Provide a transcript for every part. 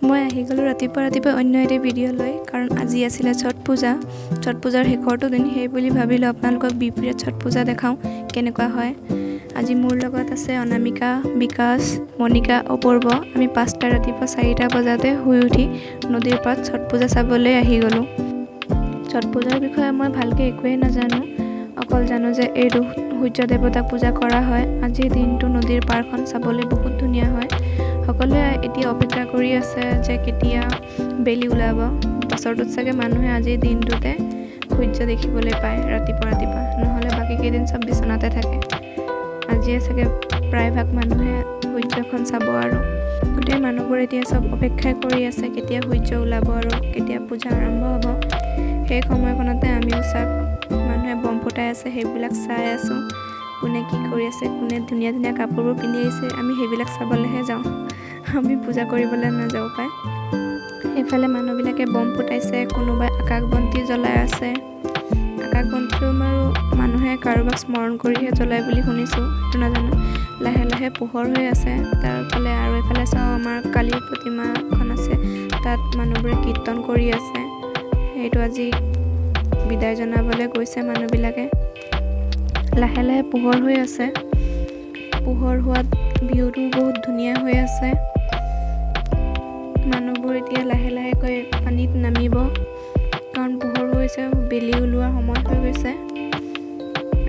মই আহি গ'লোঁ ৰাতিপুৱা অন্য এটা ভিডিঅ' লৈ, কাৰণ আজি আছিলে ছট পূজা। ছট পূজাৰ শেষৰটো দিন, সেই বুলি ভাবিলোঁ আপোনালোকক বিপৰীত ছট পূজা দেখাওঁ কেনেকুৱা হয়। আজি মোৰ লগত আছে অনামিকা, বিকাশ, মণিকা, অপূৰ্ব। আমি 5টা ৰাতিপুৱা 4টা বজাতে শুই উঠি নদীৰ পাৰত ছট পূজা চাবলৈ আহি গ'লোঁ। ছট পূজাৰ বিষয়ে মই ভালকৈ একোৱেই নাজানো, অকল জানো যে এইটো সূৰ্য দেৱতাক পূজা কৰা হয়। আজিৰ দিনটো নদীৰ পাৰখন চাবলৈ বহুত ধুনীয়া হয়। সকলোৱে এতিয়া অপেক্ষা কৰি আছে যে কেতিয়া বেলি ওলাব। বছৰটোত চাগে মানুহে আজিৰ দিনটোতে সূৰ্য দেখিবলৈ পায় ৰাতিপুৱা, নহ'লে বাকী কেইদিন চব বিচনাতে থাকে। আজিয়ে চাগে প্ৰায়ভাগ মানুহে সূৰ্যখন চাব আৰু গোটেই মানুহবোৰ এতিয়া চব অপেক্ষাই কৰি আছে কেতিয়া সূৰ্য ওলাব আৰু কেতিয়া পূজা আৰম্ভ হ'ব। সেই সময়খনতে আমিও চব মানুহে বম ফুটাই আছে, সেইবিলাক চাই আছোঁ। কোনে কি কৰি আছে, কোনে ধুনীয়া ধুনীয়া কাপোৰবোৰ পিন্ধি আহিছে, আমি সেইবিলাক চাবলৈহে যাওঁ। আমি পূজা কৰিবলৈ নাযাওঁ পায়। সেইফালে মানুহবিলাকে বম ফুটাইছে, কোনোবাই আকাশ বন্তি জ্বলাই আছে। আকাশ বন্তিটো আৰু মানুহে কাৰোবাক স্মৰণ কৰিহে জ্বলাই বুলি শুনিছোঁ, সেইটো নাজানো। লাহে লাহে পোহৰ হৈ আছে। তাৰফালে আৰু এফালে চাওঁ, আমাৰ কালীৰ প্ৰতিমাখন আছে, তাত মানুহবোৰে কীৰ্তন কৰি আছে। সেইটো আজি বিদায় জনাবলৈ গৈছে মানুহবিলাকে। লাহে লাহে পোহৰ হৈ আছে। পোহৰ হোৱাত ভিউটো বহুত ধুনীয়া হৈ আছে। মানুহবোৰ এতিয়া লাহে লাহেকৈ পানীত নামিব, কাৰণ পোহৰ হৈছে, বেলি ওলোৱাৰ সময় হৈ গৈছে।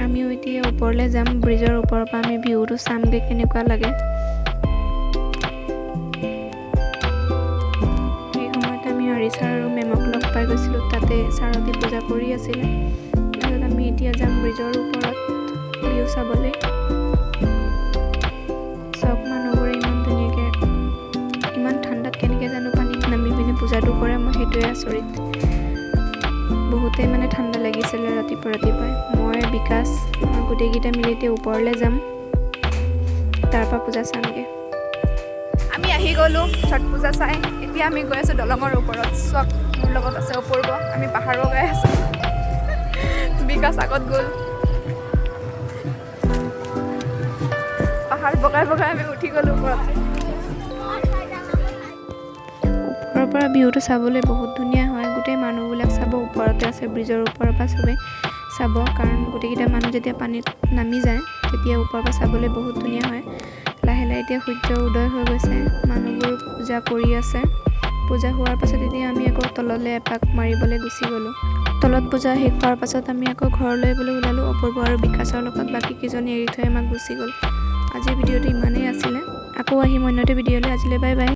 আমিও এতিয়া ওপৰলৈ যাম, ব্ৰিজৰ ওপৰৰ পৰা আমি ভিউটো চামগৈ কেনেকুৱা লাগে। সেই সময়ত আমি ছাৰ আৰু মেমক লগ পাই গৈছিলোঁ, তাতে চাৰতি পূজা কৰি আছিলে। তাৰপিছত আমি এতিয়া যাম ব্ৰিজৰ ওপৰত ভিউ চাবলৈ। চব মানুহবোৰে ইমান ধুনীয়াকৈ, ইমান ঠাণ্ডাত কেনেকৈ জানো পানীত নামি পিনে পূজাটো কৰে, মই সেইটোৱে আচৰিত। বহুতেই মানে ঠাণ্ডা লাগিছিলে ৰাতিপুৱাই। মই বিকাশ গোটেইকেইটা মিলি এতিয়া ওপৰলৈ যাম, তাৰপৰা পূজা চামগৈ। আমি আহি গ'লোঁ ছট পূজা চাই। এতিয়া আমি গৈ আছোঁ দলঙৰ ওপৰত। চব মোৰ লগত আছে অপূৰ্ব, আমি পাহাৰ বগাই আছোঁ। বিকাশ আগত গ'ল। পাহাৰ বগাই আমি উঠি গ'লোঁ ওপৰত। ওপৰৰ পৰা ভিউটো চাবলৈ বহুত ধুনীয়া হয়। গোটেই মানুহবিলাক চাব ওপৰতে আছে, ব্ৰিজৰ ওপৰৰ পৰা চবেই চাব, কাৰণ গোটেইকেইটা মানুহ যেতিয়া পানীত নামি যায় তেতিয়া ওপৰৰ পৰা চাবলৈ বহুত ধুনীয়া হয়। লাহে লাহে এতিয়া সূৰ্য উদয় হৈ গৈছে, মানুহবোৰ পূজা কৰি আছে। পূজা হোৱাৰ পাছত এতিয়া আমি আকৌ তললৈ এপাক মাৰিবলৈ গুচি গ'লোঁ। তলত পূজা শেষ হোৱাৰ পাছত আমি আকৌ ঘৰলৈ বুলি ওলালোঁ, অপূৰ্ব আৰু বিকাশৰ লগত। বাকী কেইজনী এৰি থৈ আমাক গুচি গ'ল। আজিৰ ভিডিঅ'টো ইমানেই আছিলে, আকৌ আহিম অন্য এটা ভিডিঅ'লৈ। আজিলৈ বাই বাই।